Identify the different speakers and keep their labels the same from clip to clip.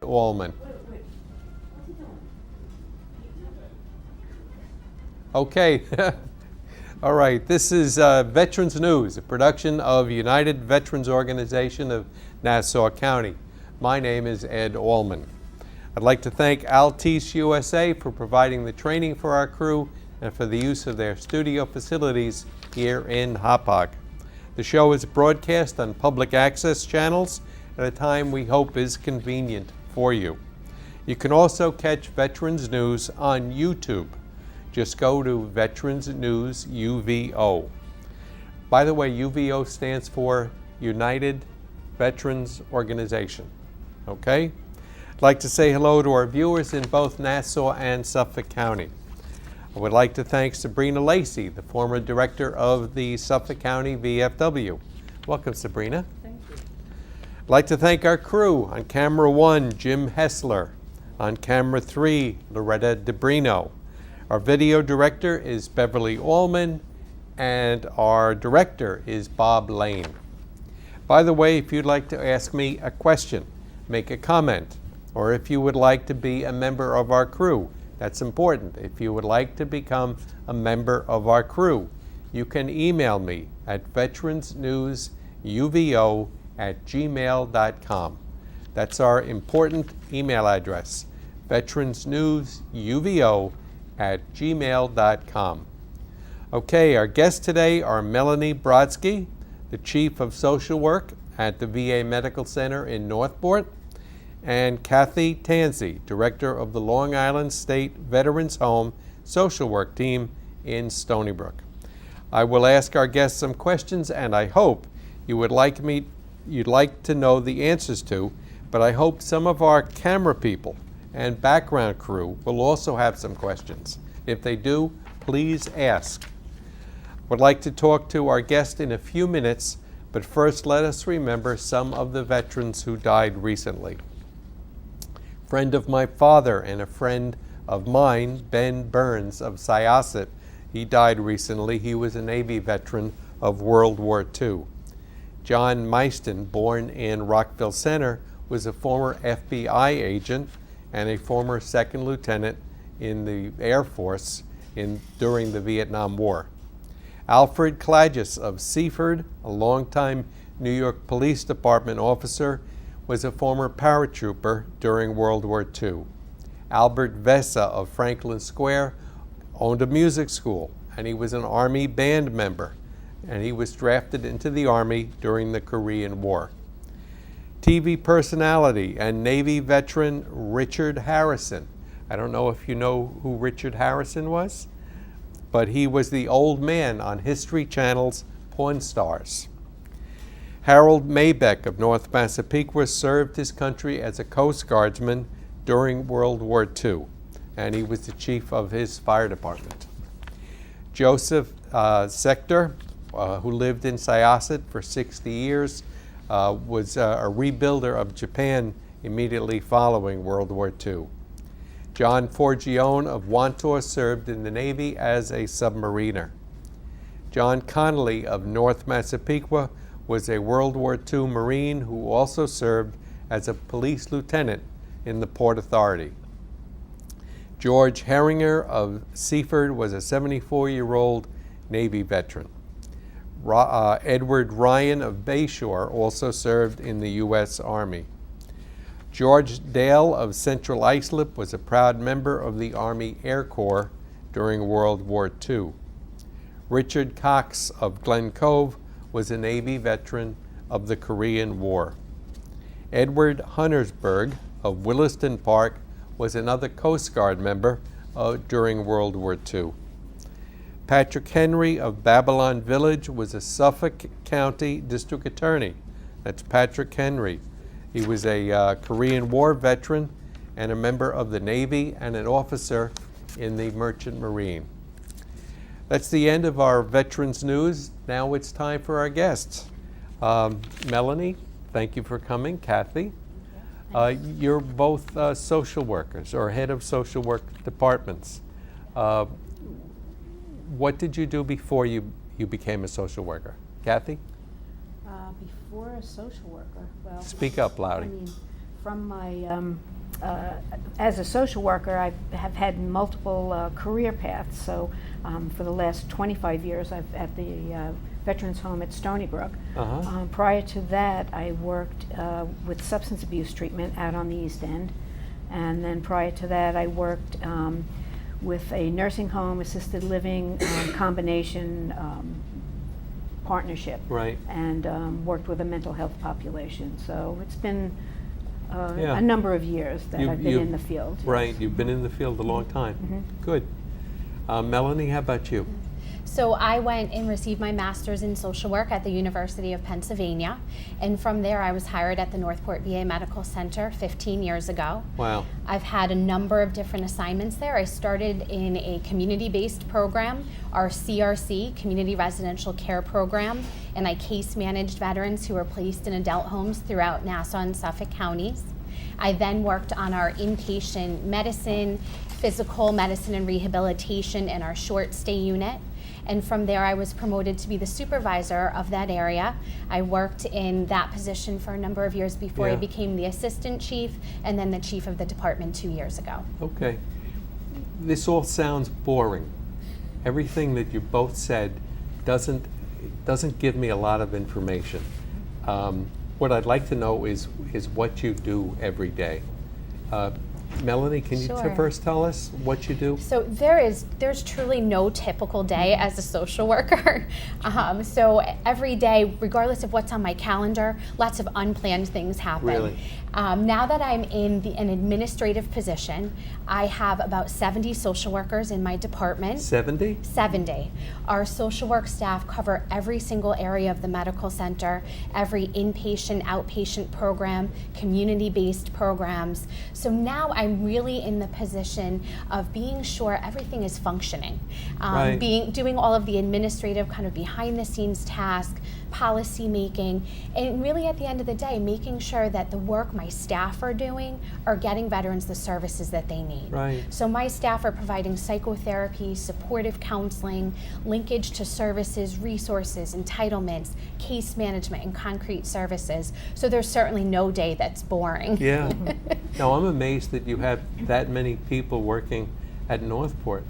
Speaker 1: Allman. Okay. All right, this is Veterans News, a production of United Veterans Organization of Nassau County. My name is Ed Allman. I'd like to thank Altice USA for providing the training for our crew and for the use of their studio facilities here in Hauppauge. The show is broadcast on public access channels at a time we hope is convenient for you. You can also catch Veterans News on YouTube. Just go to Veterans News UVO. By the way, UVO stands for United Veterans Organization. Okay? I'd like to say hello to our viewers in both Nassau and Suffolk County. I would like to thank Sabrina Lacey, the former director of the Suffolk County VFW. Welcome, Sabrina.
Speaker 2: Thank you.
Speaker 1: I'd like to thank our crew. On camera 1, Jim Hessler. On camera 3, Loretta DeBrino. Our video director is Beverly Allman, and our director is Bob Lane. By the way, if you'd like to ask me a question, make a comment, or if you would like to be a member of our crew, that's important. If you would like to become a member of our crew, you can email me at veteransnewsuvo@gmail.com. That's our important email address, veteransnewsuvo@gmail.com. Okay, our guests today are Melanie Brodsky, the Chief of Social Work at the VA Medical Center in Northport, and Kathy Tansey, Director of the Long Island State Veterans Home Social Work Team in Stony Brook. I will ask our guests some questions, and I hope you'd like to know the answers to, but I hope some of our camera people and background crew will also have some questions. If they do, please ask. I would like to talk to our guest in a few minutes, but first let us remember some of the veterans who died recently. Friend of my father and a friend of mine, Ben Burns of Syosset, he died recently. He was a Navy veteran of World War II. John Meiston, born in Rockville Center, was a former FBI agent and a former second lieutenant in the Air Force during the Vietnam War. Alfred Klages of Seaford, a longtime New York Police Department officer, was a former paratrooper during World War II. Albert Vessa of Franklin Square owned a music school, and he was an Army band member, and he was drafted into the Army during the Korean War. TV personality and Navy veteran Richard Harrison. I don't know if you know who Richard Harrison was, but he was the old man on History Channel's Pawn Stars. Harold Maybeck of North Massapequa served his country as a Coast Guardsman during World War II, and he was the chief of his fire department. Joseph Sector, who lived in Syosset for 60 years, was a rebuilder of Japan immediately following World War II. John Forgione of Wantor served in the Navy as a submariner. John Connolly of North Massapequa was a World War II Marine who also served as a police lieutenant in the Port Authority. George Herringer of Seaford was a 74-year-old Navy veteran. Edward Ryan of Bayshore also served in the U.S. Army. George Dale of Central Islip was a proud member of the Army Air Corps during World War II. Richard Cox of Glen Cove was a Navy veteran of the Korean War. Edward Huntersburg of Williston Park was another Coast Guard member during World War II. Patrick Henry of Babylon Village was a Suffolk County District Attorney. That's Patrick Henry. He was a Korean War veteran and a member of the Navy and an officer in the Merchant Marine. That's the end of our Veterans News. Now it's time for our guests. Melanie, thank you for coming. Kathy, you're both social workers or head of social work departments. What did you do before you became a social worker? Kathy?
Speaker 2: Before a social worker, well...
Speaker 1: Speak up, Loudy.
Speaker 2: I mean, from my, as a social worker, I have had multiple career paths. So for the last 25 years, I've at the Veterans Home at Stony Brook. Prior to that, I worked with substance abuse treatment out on the East End. And then prior to that, I worked with a nursing home, assisted living combination partnership.
Speaker 1: Right.
Speaker 2: And worked with a mental health population. So it's been
Speaker 1: Yeah.
Speaker 2: a number of years that I've been
Speaker 1: you-
Speaker 2: in the field.
Speaker 1: Right, you've been in the field a long time. Good. Melanie, how about you?
Speaker 3: So I went and received my master's in social work at the University of Pennsylvania, and from there I was hired at the Northport VA Medical Center 15 years ago.
Speaker 1: Wow.
Speaker 3: I've had a number of different assignments there. I started in a community-based program, our CRC, Community Residential Care Program, and I case managed veterans who were placed in adult homes throughout Nassau and Suffolk counties. I then worked on our inpatient medicine, physical medicine and rehabilitation in our short stay unit. And from there I was promoted to be the supervisor of that area. I worked in that position for a number of years before I
Speaker 1: Yeah.
Speaker 3: became the assistant chief and then the chief of the department 2 years ago.
Speaker 1: Okay. This all sounds boring. Everything that you both said doesn't give me a lot of information. What I'd like to know is what you do every day. Melanie, can you
Speaker 3: Sure.
Speaker 1: first tell us what you do?
Speaker 3: So there's truly no typical day as a social worker. So every day, regardless of what's on my calendar, lots of unplanned things happen.
Speaker 1: Really?
Speaker 3: Now that I'm in an administrative position, I have about 70 social workers in my department.
Speaker 1: 70?
Speaker 3: 70. Our social work staff cover every single area of the medical center, every inpatient, outpatient program, community-based programs. So now I'm really in the position of being sure everything is functioning,
Speaker 1: Right.
Speaker 3: doing all of the administrative kind of behind-the-scenes tasks, policy making, and really at the end of the day, making sure that the work my staff are doing are getting veterans the services that they need.
Speaker 1: Right.
Speaker 3: So my staff are providing psychotherapy, supportive counseling, linkage to services, resources, entitlements, case management, and concrete services. So there's certainly no day that's boring.
Speaker 1: Yeah. No, I'm amazed that you have that many people working at Northport.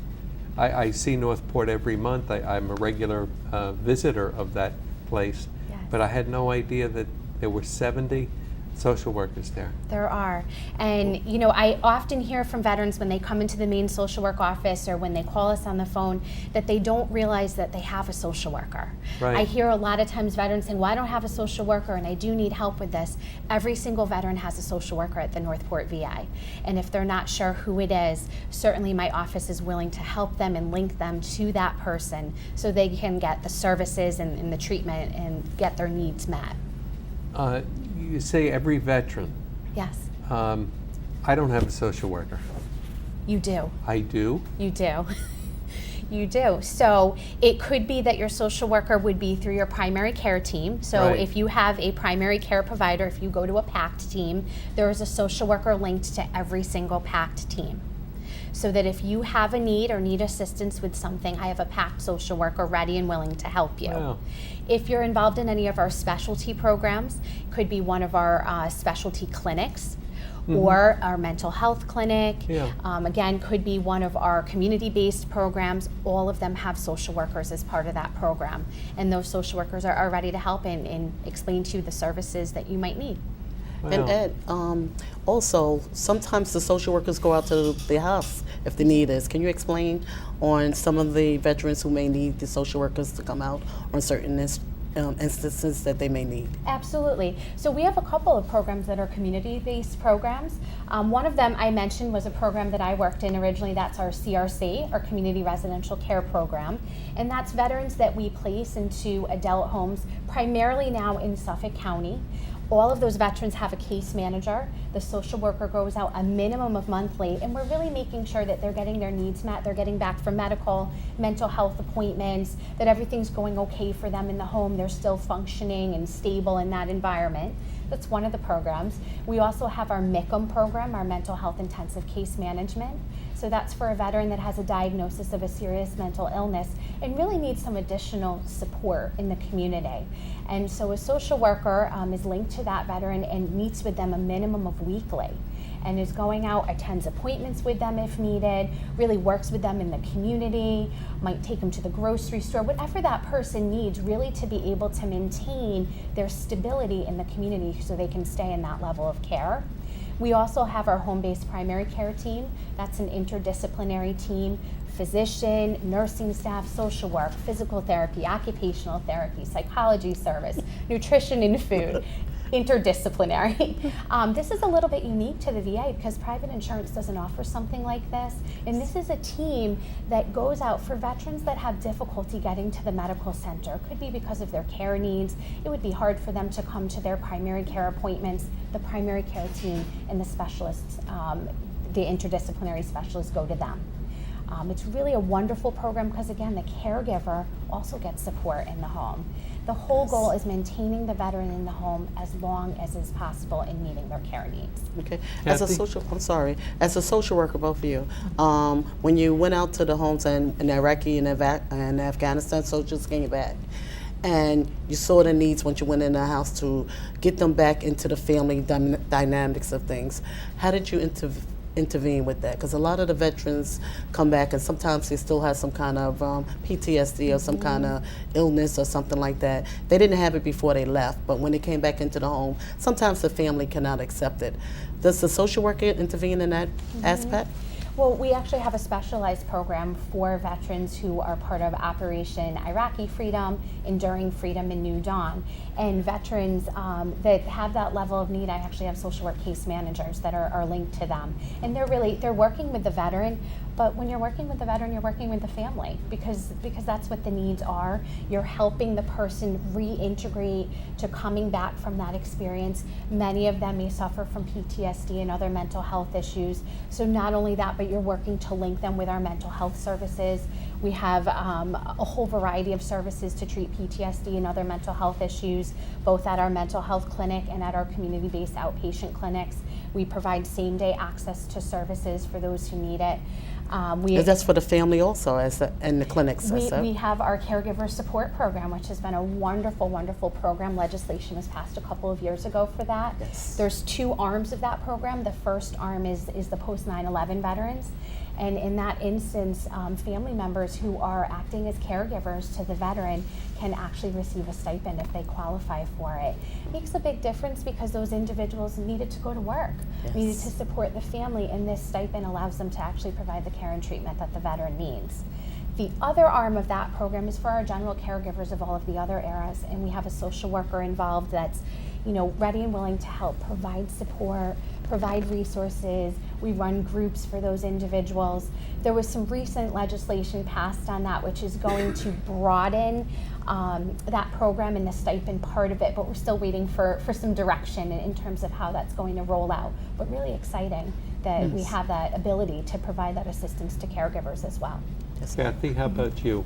Speaker 1: I see Northport every month. I'm a regular visitor of that place,
Speaker 3: Yes.
Speaker 1: but I had no idea that there were 70 social workers there.
Speaker 3: There are. And, you know, I often hear from veterans when they come into the main social work office or when they call us on the phone that they don't realize that they have a social worker.
Speaker 1: Right.
Speaker 3: I hear a lot of times veterans saying, well, I don't have a social worker and I do need help with this. Every single veteran has a social worker at the Northport VA. And if they're not sure who it is, certainly my office is willing to help them and link them to that person so they can get the services and the treatment and get their needs met.
Speaker 1: You say every veteran.
Speaker 3: Yes,
Speaker 1: I don't have a social worker.
Speaker 3: you do.
Speaker 1: I do.
Speaker 3: You do. You do. So it could be that your social worker would be through your primary care team. So
Speaker 1: Right.
Speaker 3: if you have a primary care provider, if you go to a PACT team, there is a social worker linked to every single PACT team. So that if you have a need or need assistance with something, I have a PACT social worker ready and willing to help you.
Speaker 1: Wow.
Speaker 3: If you're involved in any of our specialty programs, could be one of our specialty clinics, or our mental health clinic.
Speaker 1: Yeah.
Speaker 3: Again, could be one of our community-based programs. All of them have social workers as part of that program. And those social workers are ready to help and explain to you the services that you might need.
Speaker 1: Wow.
Speaker 4: And Ed, also, sometimes the social workers go out to the house if the need is. Can you explain on some of the veterans who may need the social workers to come out on certain instances that they may need?
Speaker 3: Absolutely. So we have a couple of programs that are community-based programs. One of them I mentioned was a program that I worked in originally. That's our CRC, our Community Residential Care Program. And that's veterans that we place into adult homes, primarily now in Suffolk County. All of those veterans have a case manager. The social worker goes out a minimum of monthly, and we're really making sure that they're getting their needs met. They're getting back from medical, mental health appointments, that everything's going okay for them in the home. They're still functioning and stable in that environment. That's one of the programs. We also have our MICM program, our Mental Health Intensive Case Management. So that's for a veteran that has a diagnosis of a serious mental illness and really needs some additional support in the community. And so a social worker is linked to that veteran and meets with them a minimum of weekly, and is going out, attends appointments with them if needed, really works with them in the community, might take them to the grocery store, whatever that person needs, really to be able to maintain their stability in the community so they can stay in that level of care. We also have our home-based primary care team. That's an interdisciplinary team: physician, nursing staff, social work, physical therapy, occupational therapy, psychology service, nutrition and food. Interdisciplinary. This is a little bit unique to the VA because private insurance doesn't offer something like this. And this is a team that goes out for veterans that have difficulty getting to the medical center. It could be because of their care needs. It would be hard for them to come to their primary care appointments. The primary care team and the specialists, the interdisciplinary specialists, go to them. It's really a wonderful program because, again, the caregiver also gets support in the home. The whole goal is maintaining the veteran in the home as long as is possible in meeting their care needs.
Speaker 4: Okay. As a as a social worker, both of you, when you went out to the homes in Iraqi and Afghanistan soldiers came back, and you saw the needs once you went in the house to get them back into the family dynamics of things, how did you intervene with that? Because a lot of the veterans come back and sometimes they still have some kind of PTSD or some kind of illness or something like that. They didn't have it before they left, but when they came back into the home, sometimes the family cannot accept it. Does the social worker intervene in that aspect?
Speaker 3: Well, we actually have a specialized program for veterans who are part of Operation Iraqi Freedom, Enduring Freedom, and New Dawn. And veterans that have that level of need, I actually have social work case managers that are linked to them. And they're working with the veteran, but when you're working with the veteran, you're working with the family because that's what the needs are. You're helping the person reintegrate to coming back from that experience. Many of them may suffer from PTSD and other mental health issues. So not only that, but you're working to link them with our mental health services. We have a whole variety of services to treat PTSD and other mental health issues, both at our mental health clinic and at our community-based outpatient clinics. We provide same-day access to services for those who need it.
Speaker 4: That's for the family also, in the clinics.
Speaker 3: We have our caregiver support program, which has been a wonderful, wonderful program. Legislation was passed a couple of years ago for that.
Speaker 4: Yes.
Speaker 3: There's two arms of that program. The first arm is the post 9/11 veterans. And in that instance, family members who are acting as caregivers to the veteran can actually receive a stipend if they qualify for it. It makes a big difference because those individuals needed to go to work, needed to support the family, and this stipend allows them to actually provide the care and treatment that the veteran needs. The other arm of that program is for our general caregivers of all of the other eras, and we have a social worker involved that's ready and willing to help provide support, provide resources. We run groups for those individuals. There was some recent legislation passed on that, which is going to broaden that program and the stipend part of it, but we're still waiting for some direction in terms of how that's going to roll out. But really exciting that we have that ability to provide that assistance to caregivers as well.
Speaker 1: Kathy, how about you?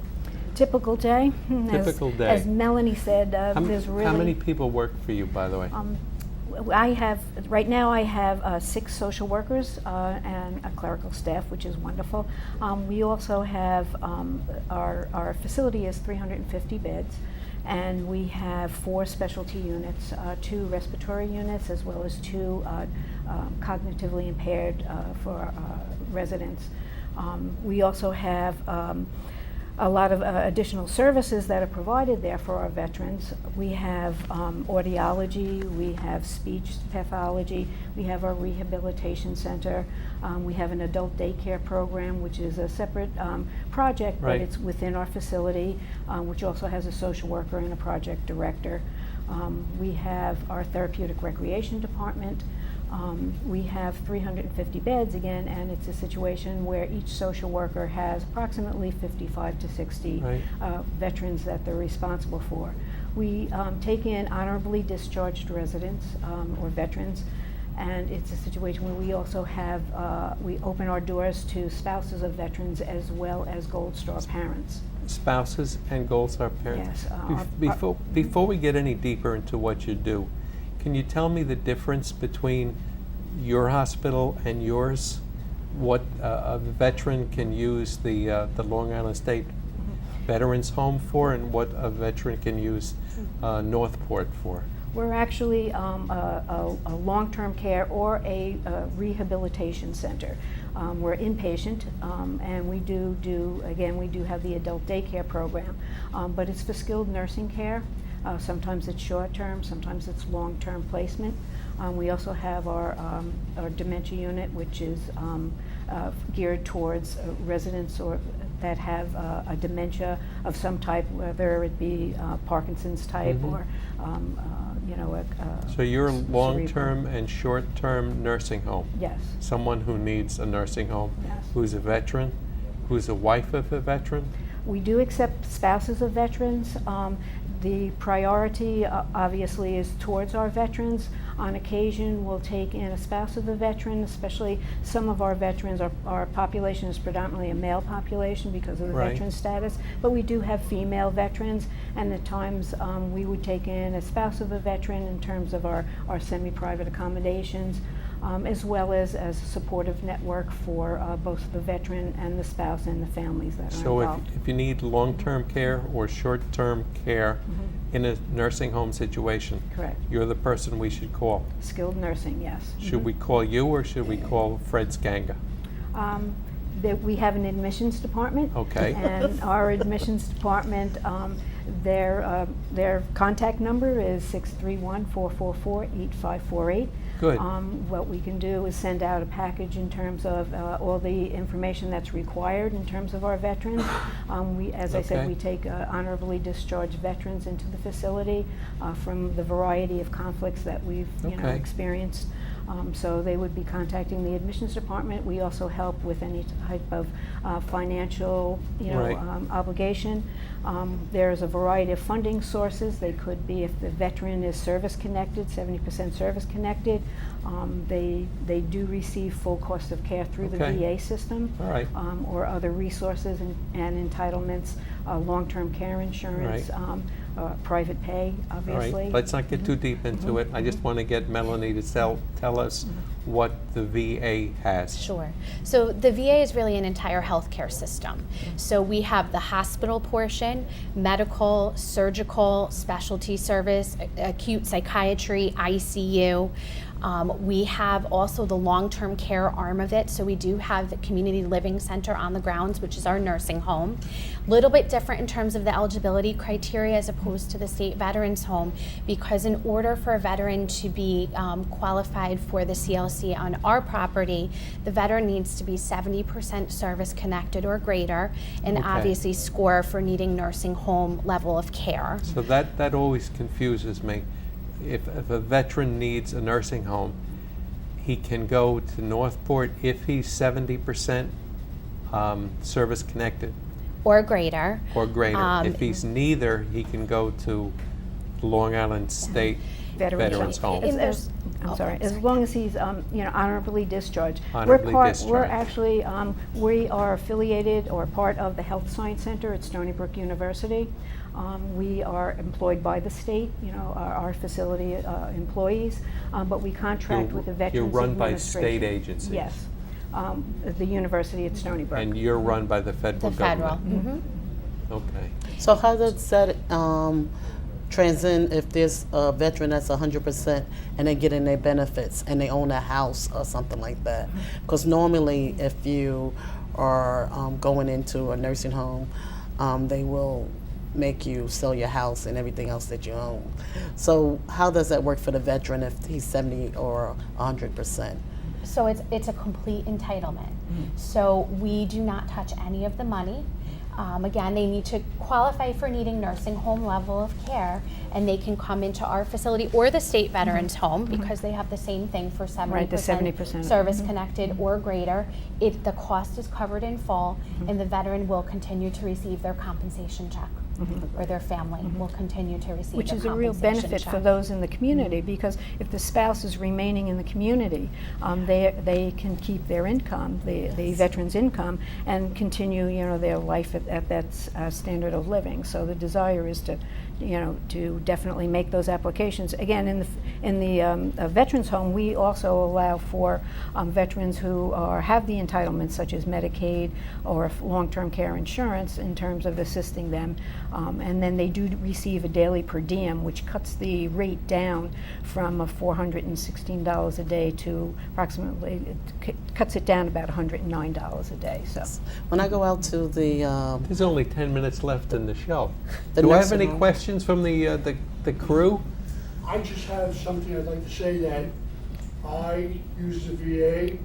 Speaker 2: Typical day.
Speaker 1: Typical day.
Speaker 2: As Melanie said, there's really...
Speaker 1: How many people work for you, by the way?
Speaker 2: Right now I have 6 social workers and a clerical staff, which is wonderful. We also have, our facility is 350 beds, and we have 4 specialty units, 2 respiratory units, as well as 2 cognitively impaired for residents. We also have a lot of additional services that are provided there for our veterans. We have audiology, we have speech pathology, we have our rehabilitation center, we have an adult daycare program, which is a separate project, but it's within our facility, which also has a social worker and a project director. We have our therapeutic recreation department. We have 350 beds again, and it's a situation where each social worker has approximately 55 to 60 veterans that they're responsible for. We take in honorably discharged residents or veterans, and it's a situation where we also have, we open our doors to spouses of veterans as well as Gold Star parents.
Speaker 1: Spouses and Gold Star parents.
Speaker 2: Yes.
Speaker 1: Before we get any deeper into what you do, can you tell me the difference between your hospital and yours? what a veteran can use the Long Island State Veterans Home for, and what a veteran can use Northport for?
Speaker 2: We're actually a long-term care or a rehabilitation center. We're inpatient, and we do have the adult daycare program, but it's for skilled nursing care. Sometimes it's short-term, sometimes it's long-term placement. We also have our dementia unit, which is geared towards residents that have a dementia of some type, whether it be Parkinson's type or
Speaker 1: So you're a long-term and short-term nursing home?
Speaker 2: Yes.
Speaker 1: Someone who needs a nursing home,
Speaker 2: Yes.
Speaker 1: who's a veteran, who's a wife of a veteran?
Speaker 2: We do accept spouses of veterans. The priority obviously is towards our veterans. On occasion, we'll take in a spouse of a veteran, especially some of our veterans. Our population is predominantly a male population because of the
Speaker 1: Right.
Speaker 2: veteran status, but we do have female veterans, and at times we would take in a spouse of a veteran in terms of our semi-private accommodations, as well as a supportive network for both the veteran and the spouse and the families that are
Speaker 1: So
Speaker 2: involved.
Speaker 1: if you need long-term care or short-term care in a nursing home situation,
Speaker 2: Correct.
Speaker 1: you're the person we should call.
Speaker 2: Skilled nursing, yes.
Speaker 1: Should we call you, or should we call Fred Skanga?
Speaker 2: That we have an admissions department.
Speaker 1: Okay.
Speaker 2: And our admissions department, their contact number is 631-444-8548.
Speaker 1: Good.
Speaker 2: What we can do is send out a package in terms of all the information that's required in terms of our veterans. As I said,
Speaker 1: Okay.
Speaker 2: we take honorably discharged veterans into the facility from the variety of conflicts that we've
Speaker 1: Okay.
Speaker 2: experienced. So they would be contacting the admissions department. We also help with any type of financial,
Speaker 1: Right.
Speaker 2: obligation. There's a variety of funding sources. They could be, if the veteran is service connected, 70% service connected. They do receive full cost of care through the
Speaker 1: Okay.
Speaker 2: VA system.
Speaker 1: All right.
Speaker 2: Or other resources and entitlements, long-term care insurance, private pay,
Speaker 1: All
Speaker 2: obviously.
Speaker 1: right, let's not get too deep into it. I just want to get Melanie to tell us what the VA has.
Speaker 3: Sure. So the VA is really an entire healthcare system. So we have the hospital portion, medical, surgical, specialty service, acute psychiatry, ICU. We have also the long-term care arm of it. So we do have the community living center on the grounds, which is our nursing home. A little bit different in terms of the eligibility criteria as opposed to the state veterans home, because in order for a veteran to be qualified for the CLC on our property, the veteran needs to be 70% service connected or greater, and
Speaker 1: Okay.
Speaker 3: obviously score for needing nursing home level of care.
Speaker 1: So that always confuses me. If a veteran needs a nursing home, he can go to Northport if he's 70% service connected
Speaker 3: Or greater.
Speaker 1: or greater. If he's neither, he can go to Long Island State Veterans Home.
Speaker 3: And there's-
Speaker 2: I'm
Speaker 3: oh,
Speaker 2: sorry.
Speaker 3: I'm
Speaker 2: As
Speaker 3: sorry.
Speaker 2: long as he's, honorably discharged.
Speaker 1: Honorably
Speaker 2: We're
Speaker 1: discharged.
Speaker 2: actually, we are affiliated or part of the Health Science Center at Stony Brook University. We are employed by the state, our facility employees, but we contract with the Veterans
Speaker 1: You're run by
Speaker 2: Administration.
Speaker 1: state agencies.
Speaker 2: Yes, the university at Stony Brook.
Speaker 1: And you're run by the federal
Speaker 3: The federal.
Speaker 1: government. Okay.
Speaker 4: So how does that transcend if there's a veteran that's 100% and they're getting their benefits and they own a house or something like that? Because normally if you are going into a nursing home, they will make you sell your house and everything else that you own. So how does that work for the veteran if he's 70 or 100%?
Speaker 3: So it's a complete entitlement. So we do not touch any of the money. Again, they need to qualify for needing nursing home level of care, and they can come into our facility or the state veterans home because they have the same thing for 70%,
Speaker 2: Right, the 70%.
Speaker 3: service connected or greater. The cost is covered in full, and the veteran will continue to receive their compensation check, or their family will continue to receive
Speaker 2: Which
Speaker 3: their
Speaker 2: is a real
Speaker 3: compensation
Speaker 2: benefit
Speaker 3: check.
Speaker 2: for those in the community, because if the spouse is remaining in the community, they can keep their income, the veteran's income, and continue, their life at that standard of living. So the desire is to definitely make those applications. Again, in the veterans home, we also allow for veterans who have the entitlements, such as Medicaid or long-term care insurance, in terms of assisting them. And then they do receive a daily per diem, which cuts the rate down from $416 a day to approximately, it cuts it down about $109 a day. So
Speaker 4: When I go out to the
Speaker 1: There's only 10 minutes left in the show.
Speaker 4: The
Speaker 1: Do I have
Speaker 4: nursing
Speaker 1: any
Speaker 4: home.
Speaker 1: questions from the crew?
Speaker 5: I just have something I'd like to say, that I use the VA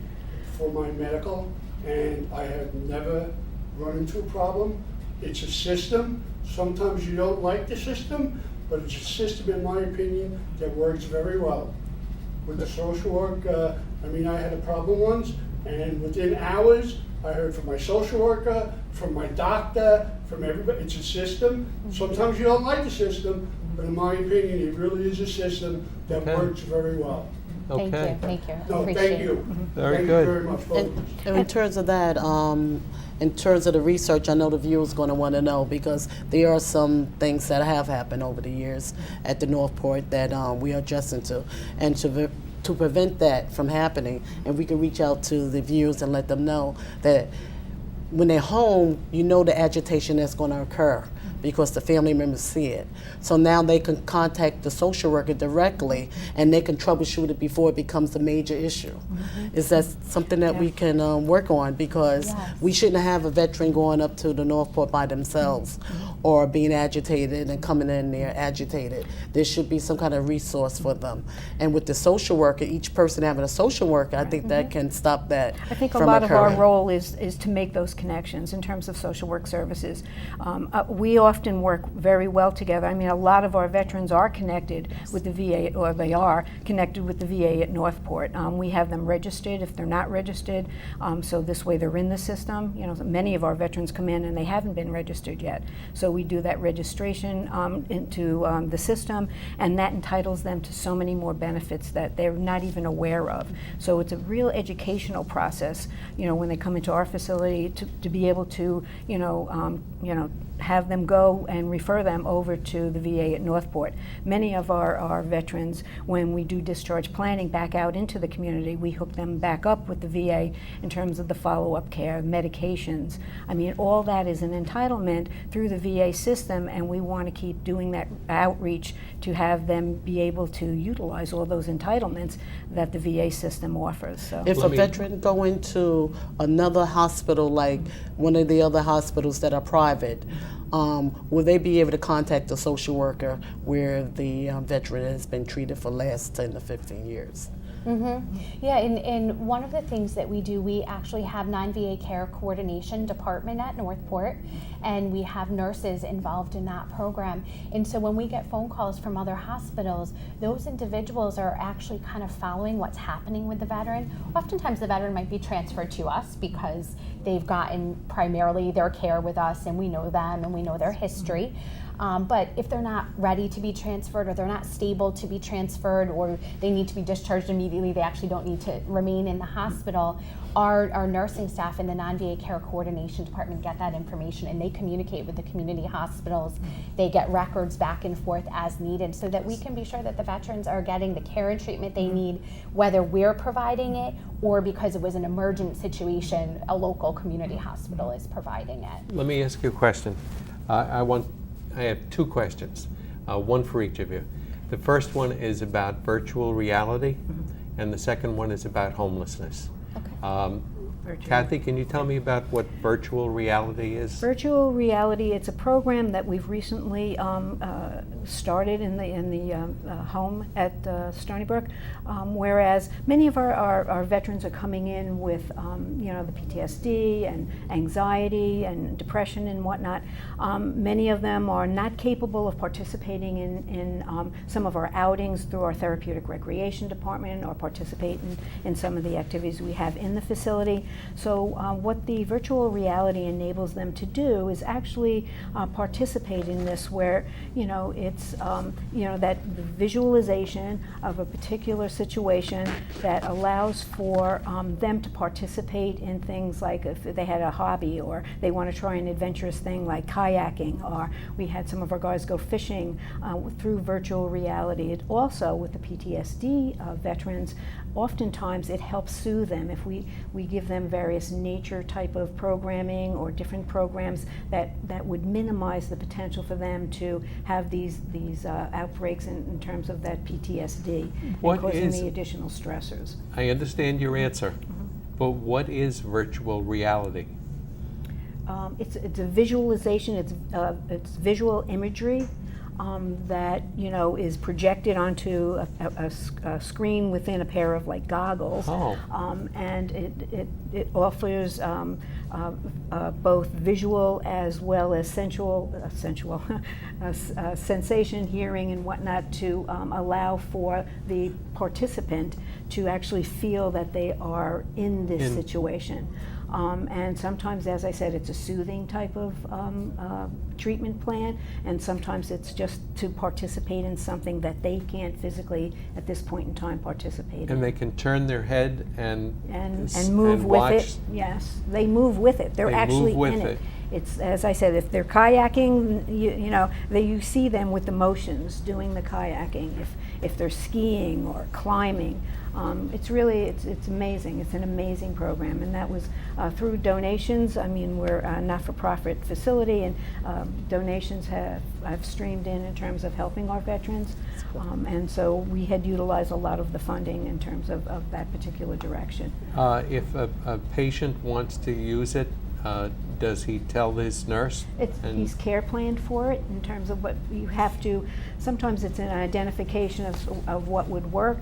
Speaker 5: for my medical, and I have never run into a problem. It's a system. Sometimes you don't like the system, but it's a system, in my opinion, that works very well. With the social work, I had a problem once, and within hours, I heard from my social worker, from my doctor, from everybody. It's a system. Sometimes you don't like the system, but in my opinion, it really is a system that
Speaker 1: Okay.
Speaker 5: works very well.
Speaker 1: Okay.
Speaker 3: Thank you.
Speaker 5: No,
Speaker 3: Appreciate
Speaker 5: thank
Speaker 3: it.
Speaker 5: you.
Speaker 1: Very
Speaker 5: Thank
Speaker 1: good.
Speaker 5: you very much, both of us.
Speaker 4: And in terms of that, in terms of the research, I know the viewers going to want to know, because there are some things that have happened over the years at the Northport that we are adjusting to, and to prevent that from happening, and we can reach out to the viewers and let them know that when they're home, you know the agitation that's going to occur because the family members see it. So now they can contact the social worker directly, and they can troubleshoot it before it becomes a major issue. Is that something that we can work on? Because
Speaker 3: Yes.
Speaker 4: we shouldn't have a veteran going up to the Northport by themselves or being agitated and coming in there agitated. There should be some kind of resource for them. And with the social worker, each person having a social worker, I think that can stop that
Speaker 2: I think a
Speaker 4: from
Speaker 2: lot of our
Speaker 4: occurring.
Speaker 2: role is to make those connections in terms of social work services. We often work very well together. I mean, a lot of our veterans are connected with the VA, or they are connected with the VA at Northport. We have them registered if they're not registered, so this way they're in the system. You know, many of our veterans come in and they haven't been registered yet. So we do that registration into the system, and that entitles them to so many more benefits that they're not even aware of. So it's a real educational process, you know, when they come into our facility to be able to, have them go and refer them over to the VA at Northport. Many of our veterans, when we do discharge planning back out into the community, we hook them back up with the VA in terms of the follow-up care, medications. I mean, all that is an entitlement through the VA system, and we want to keep doing that outreach to have them be able to utilize all those entitlements that the VA system offers. So.
Speaker 4: If
Speaker 1: Let
Speaker 4: a
Speaker 1: me-
Speaker 4: veteran go into another hospital, like one of the other hospitals that are private, will they be able to contact the social worker where the veteran has been treated for the last 10 to 15 years?
Speaker 3: Yeah, and one of the things that we do, we actually have non-VA care coordination department at Northport, and we have nurses involved in that program. And so when we get phone calls from other hospitals, those individuals are actually kind of following what's happening with the veteran. Oftentimes the veteran might be transferred to us because they've gotten primarily their care with us, and we know them and we know their history. But if they're not ready to be transferred, or they're not stable to be transferred, or they need to be discharged immediately, they actually don't need to remain in the hospital, our nursing staff in the non-VA care coordination department get that information, and they communicate with the community hospitals. They get records back and forth as needed, so that we can be sure that the veterans are getting the care and treatment they need, whether we're providing it or because it was an emergent situation, a local community hospital is providing it.
Speaker 1: Let me ask you a question. I have two questions, one for each of you. The first one is about virtual reality, and the second one is about homelessness.
Speaker 3: Okay.
Speaker 1: Kathy, can you tell me about what virtual reality is?
Speaker 2: Virtual reality, it's a program that we've recently started in the home at Stony Brook, whereas many of our veterans are coming in with the PTSD and anxiety and depression and whatnot. Many of them are not capable of participating in some of our outings through our therapeutic recreation department, or participating in some of the activities we have in the facility. So what the virtual reality enables them to do is actually participate in this, where it's that visualization of a particular situation that allows for them to participate in things like if they had a hobby or they want to try an adventurous thing like kayaking, or we had some of our guys go fishing through virtual reality. It also, with the PTSD veterans, oftentimes it helps soothe them if we give them various nature type of programming or different programs that would minimize the potential for them to have these outbreaks in terms of that PTSD and causing the additional stressors.
Speaker 1: I understand your answer, but what is virtual reality?
Speaker 2: It's a visualization. It's visual imagery that is projected onto a screen within a pair of like goggles, and it offers both visual as well as sensual sensation, hearing, and whatnot to allow for the participant to actually feel that they are in this situation. And sometimes, as I said, it's a soothing type of treatment plan, and sometimes it's just to participate in something that they can't physically, at this point in time, participate in.
Speaker 1: And they can turn their head and
Speaker 2: move with
Speaker 1: watch.
Speaker 2: it. Yes, they move with it. They're actually
Speaker 1: move with
Speaker 2: in
Speaker 1: it.
Speaker 2: It's, as I said, if they're kayaking, you see them with the motions doing the kayaking. If they're skiing or climbing, it's amazing. It's an amazing program, and that was through donations. I mean, we're a not-for-profit facility, and donations have streamed in terms of helping our veterans, and so we had utilized a lot of the funding in terms of that particular direction.
Speaker 1: If a patient wants to use it, does he tell his nurse?
Speaker 2: He's care planned for it in terms of what you have to. Sometimes it's an identification of what would work.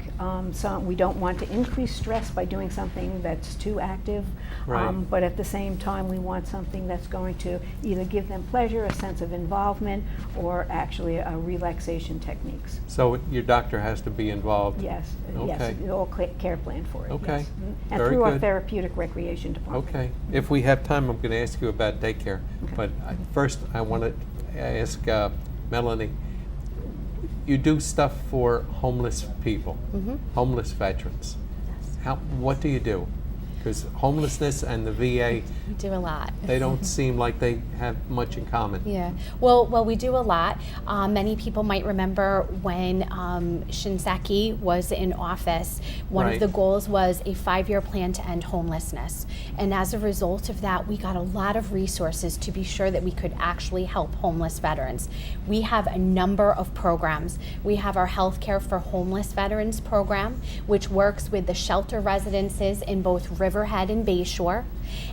Speaker 2: We don't want to increase stress by doing something that's too active,
Speaker 1: Right.
Speaker 2: But at the same time we want something that's going to either give them pleasure, a sense of involvement, or actually a relaxation techniques.
Speaker 1: So your doctor has to be involved?
Speaker 2: Yes,
Speaker 1: Okay.
Speaker 2: yes, all care planned for it.
Speaker 1: Okay.
Speaker 2: Yes. And
Speaker 1: Very
Speaker 2: through our
Speaker 1: good.
Speaker 2: therapeutic recreation department.
Speaker 1: Okay. If we have time, I'm going to ask you about daycare.
Speaker 2: Okay.
Speaker 1: But first, I want to ask Melanie, you do stuff for homeless people, homeless veterans.
Speaker 3: Yes.
Speaker 1: What do you do? Because homelessness and the VA,
Speaker 3: We do a lot.
Speaker 1: they don't seem like they have much in common.
Speaker 3: Yeah, well, we do a lot. Many people might remember when Shinseki was in office, one
Speaker 1: Right.
Speaker 3: of the goals was a 5-year plan to end homelessness. And as a result of that, we got a lot of resources to be sure that we could actually help homeless veterans. We have a number of programs. We have our Healthcare for Homeless Veterans program, which works with the shelter residences in both Riverhead and Bayshore.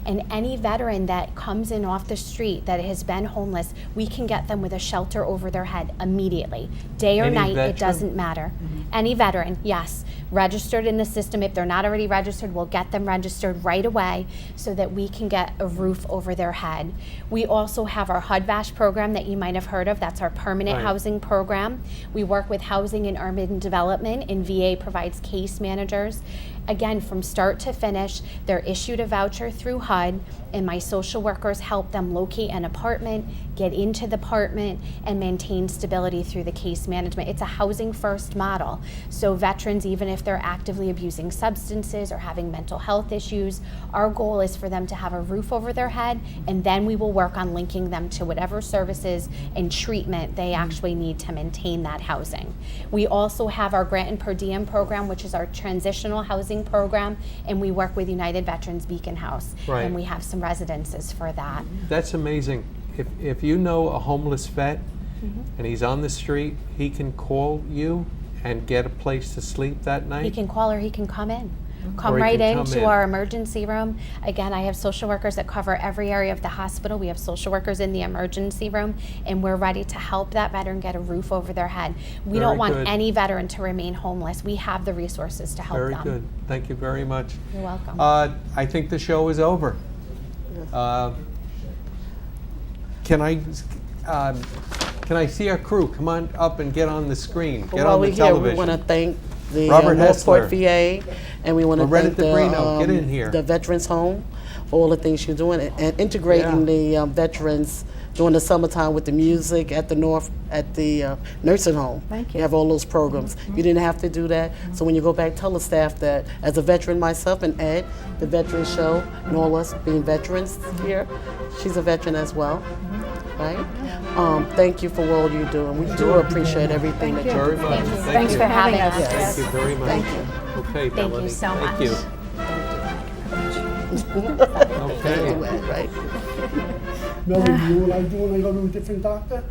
Speaker 3: And any veteran that comes in off the street that has been homeless, we can get them with a shelter over their head immediately. Day or
Speaker 1: Any
Speaker 3: night,
Speaker 1: veteran?
Speaker 3: it doesn't matter. Any veteran, yes. Registered in the system. If they're not already registered, we'll get them registered right away so that we can get a roof over their head. We also have our HUD-VASH program that you might have heard of. That's our permanent
Speaker 1: Right.
Speaker 3: housing program. We work with Housing and Urban Development, and VA provides case managers. Again, from start to finish, they're issued a voucher through HUD, and my social workers help them locate an apartment, get into the apartment, and maintain stability through the case management. It's a housing first model. So veterans, even if they're actively abusing substances or having mental health issues, our goal is for them to have a roof over their head, and then we will work on linking them to whatever services and treatment they actually need to maintain that housing. We also have our grant and per diem program, which is our transitional housing program, and we work with United Veterans Beacon House,
Speaker 1: Right.
Speaker 3: and we have some residences for that.
Speaker 1: That's amazing. If you know a homeless vet and he's on the street, he can call you and get a place to sleep that night?
Speaker 3: He can call or he can come in. Come
Speaker 1: Or he
Speaker 3: right
Speaker 1: can come
Speaker 3: into
Speaker 1: in.
Speaker 3: our emergency room. Again, I have social workers that cover every area of the hospital. We have social workers in the emergency room, and we're ready to help that veteran get a roof over their head. We
Speaker 1: Very
Speaker 3: don't want
Speaker 1: good.
Speaker 3: any veteran to remain homeless. We have the resources to help
Speaker 1: Very
Speaker 3: them.
Speaker 1: good. Thank you very much.
Speaker 3: You're welcome.
Speaker 1: I think the show is over. Can I see our crew? Come on up and get on the screen. Get
Speaker 4: While
Speaker 1: on the
Speaker 4: we're here, we
Speaker 1: television.
Speaker 4: want to thank the
Speaker 1: Robert
Speaker 4: Northport
Speaker 1: Hessler.
Speaker 4: VA, and we want to
Speaker 1: Loretta
Speaker 4: thank the,
Speaker 1: DeBrino, get in here.
Speaker 4: the Veterans Home for all the things you're doing and integrating the veterans during the summertime with the music at the nursing home.
Speaker 2: Thank you.
Speaker 4: You have all those programs. You didn't have to do that. So when you go back, tell the staff that as a veteran myself and Ed, the Veterans Show, and all us being veterans here, she's a veteran as well, right? Thank you for all you do, and we do appreciate everything that
Speaker 2: Thank
Speaker 4: you
Speaker 1: Very
Speaker 4: do.
Speaker 1: much.
Speaker 3: Thank you.
Speaker 1: Thank
Speaker 2: Thanks
Speaker 1: you.
Speaker 2: for having us.
Speaker 3: Yes.
Speaker 1: Thank you very much.
Speaker 2: Thank you.
Speaker 1: Okay,
Speaker 3: Thank you
Speaker 1: Melanie.
Speaker 3: so
Speaker 1: Thank
Speaker 3: much.
Speaker 1: you. Okay.
Speaker 4: Right.
Speaker 5: Melanie, you know what I do when I go to a different doctor?